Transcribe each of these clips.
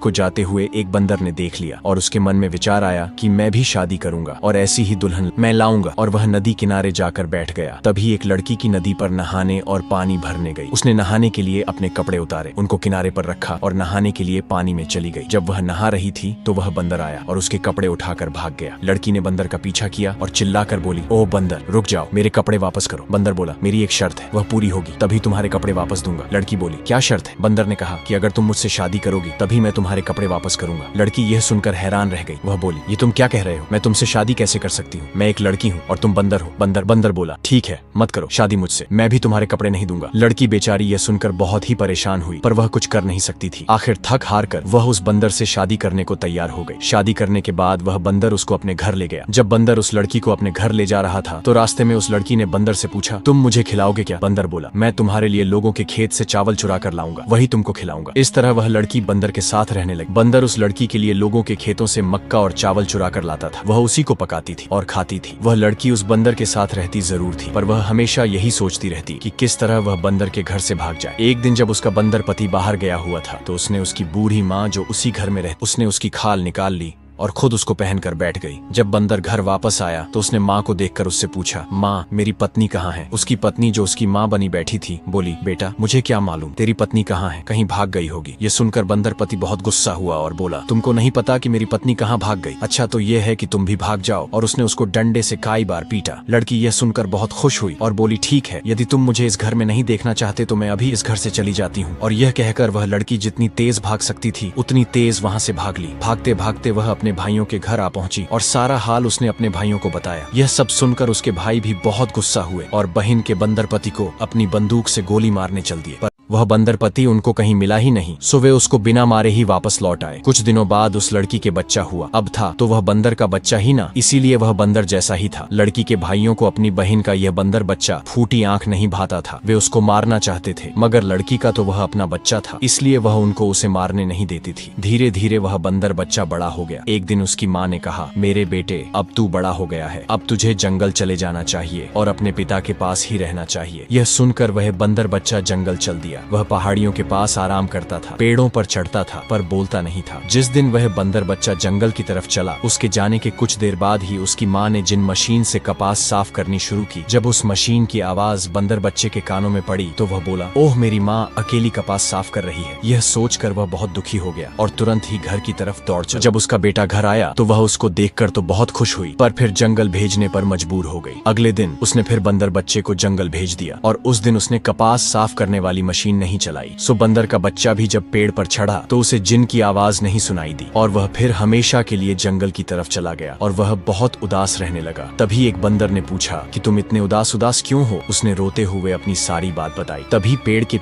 को जाते हुए एक बंदर ने देख लिया और उसके मन में विचार आया कि मैं भी शादी करूंगा और ऐसी ही दुल्हन मैं लाऊंगा, और वह नदी किनारे जाकर बैठ गया। तभी एक लड़की की नदी पर नहाने और पानी भरने गई। उसने नहाने के लिए अपने कपड़े उतारे, उनको किनारे पर रखा और नहाने के लिए पानी में चली गई। जब वह नहा रही थी तो वह बंदर आया और उसके कपड़े उठाकर भाग गया। लड़की ने बंदर का पीछा किया और चिल्लाकर बोली, ओह बंदर, रुक जाओ, मेरे कपड़े वापस करो। बंदर बोला, मेरी एक शर्त है, वह पूरी होगी तभी तुम्हारे कपड़े वापस दूंगा। लड़की बोली, क्या शर्त है? बंदर ने कहा कि अगर तुम मुझसे शादी करोगी तभी मैं तुम्हारे कपड़े वापस करूंगा। लड़की यह सुनकर हैरान रह गई। वह बोली, ये तुम क्या कह रहे हो? मैं तुमसे शादी कैसे कर सकती हूँ? मैं एक लड़की हूँ और तुम बंदर हो। बंदर बोला, ठीक है, मत करो शादी मुझसे, मैं भी तुम्हारे कपड़े नहीं दूंगा। लड़की बेचारी यह सुनकर बहुत ही परेशान हुई, पर वह कुछ कर नहीं सकती थी। आखिर थक हार कर वह उस बंदर से शादी करने को तैयार हो गई। शादी करने के बाद वह बंदर उसको अपने घर ले गया। जब बंदर उस लड़की को अपने घर ले जा रहा था तो रास्ते में उस लड़की ने बंदर से पूछा, तुम मुझे खिलाओगे क्या? बंदर बोला, मैं तुम्हारे लिए लोगों के खेत से चावल चुरा कर लाऊंगा, वही तुमको खिलाऊंगा। इस तरह वह लड़की बंदर के साथ रहने लगी। बंदर उस लड़की के लिए लोगों के खेतों से मक्का और चावल चुरा कर लाता था। वह उसी को पकाती थी और खाती थी। वह लड़की उस बंदर के साथ रहती जरूर थी, पर वह हमेशा यही सोचती रहती कि किस तरह वह बंदर के घर से भाग जाए। एक दिन जब उसका बंदर पति बाहर गया हुआ था तो उसने उसकी बूढ़ी माँ जो उसी घर में रहती, उसने उसकी खाल निकाल ली और खुद उसको पहनकर बैठ गई। जब बंदर घर वापस आया तो उसने माँ को देखकर उससे पूछा, माँ, मेरी पत्नी कहाँ है? उसकी पत्नी जो उसकी माँ बनी बैठी थी बोली, बेटा, मुझे क्या मालूम तेरी पत्नी कहाँ है, कहीं भाग गई होगी। ये सुनकर बंदर पति बहुत गुस्सा हुआ और बोला, तुमको नहीं पता कि मेरी पत्नी कहाँ भाग गई? अच्छा तो ये है कि तुम भी भाग जाओ। और उसने उसको डंडे से कई बार पीटा। लड़की यह सुनकर बहुत खुश हुई और बोली, ठीक है, यदि तुम मुझे इस घर में नहीं देखना चाहते तो मैं अभी इस घर से चली जाती हूँ। और यह कहकर वह लड़की जितनी तेज भाग सकती थी उतनी तेज वहाँ से भाग ली। भागते भागते वह अपने भाइयों के घर पहुंची और सारा हाल उसने अपने भाइयों को बताया। यह सब सुनकर उसके भाई भी बहुत गुस्सा हुए और बहन के बंदर पति को अपनी बंदूक से गोली मारने चल दिए। वह बंदर पति उनको कहीं मिला ही नहीं, सो वे उसको बिना मारे ही वापस लौट आए। कुछ दिनों बाद उस लड़की के बच्चा हुआ। अब था तो वह बंदर का बच्चा ही ना, इसीलिए वह बंदर जैसा ही था। लड़की के भाइयों को अपनी बहन का यह बंदर बच्चा फूटी आंख नहीं भाता था। वे उसको मारना चाहते थे, मगर लड़की का तो वह अपना बच्चा था, इसलिए वह उनको उसे मारने नहीं देती थी। धीरे धीरे वह बंदर बच्चा बड़ा हो गया। एक दिन उसकी माँ ने कहा, मेरे बेटे, अब तू बड़ा हो गया है, अब तुझे जंगल चले जाना चाहिए और अपने पिता के पास ही रहना चाहिए। यह सुनकर वह बंदर बच्चा जंगल चल दिया। वह पहाड़ियों के पास आराम करता था, पेड़ों पर चढ़ता था, पर बोलता नहीं था। जिस दिन वह बंदर बच्चा जंगल की तरफ चला, उसके जाने के कुछ देर बाद ही उसकी माँ ने जिन मशीन से कपास साफ करनी शुरू की। जब उस मशीन की आवाज बंदर बच्चे के कानों में पड़ी तो वह बोला, ओह, मेरी माँ अकेली कपास साफ कर रही है। यह सोचकर वह बहुत दुखी हो गया और तुरंत ही घर की तरफ दौड़ चला। जब उसका बेटा घर आया तो वह उसको देखकर तो बहुत खुश हुई, पर फिर जंगल भेजने पर मजबूर हो गई। अगले दिन उसने फिर बंदर बच्चे को जंगल भेज दिया और उस दिन उसने कपास साफ करने वाली मशीन नहीं चलाई। सो बंदर का बच्चा भी जब पेड़ पर चढ़ा तो उसे जिन की आवाज नहीं सुनाई दी और वह फिर हमेशा के लिए जंगल की तरफ चला गया और वह बहुत उदास रहने लगा। तभी एक बंदर ने पूछा कि तुम इतने उदास क्यों हो? उसने रोते हुए अपनी सारी बात बताई। तभी पेड़ के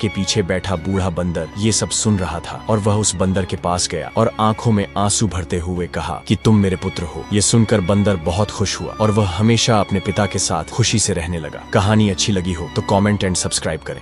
पीछे बैठा बूढ़ा बंदर ये सब सुन रहा था और वह उस बंदर के पास गया और आंखों में आंसू भरते हुए कहा कि तुम मेरे पुत्र हो। ये सुनकर बंदर बहुत खुश हुआ और वह हमेशा अपने पिता के साथ खुशी से रहने लगा। कहानी अच्छी लगी हो तो कमेंट एंड सब्सक्राइब करें।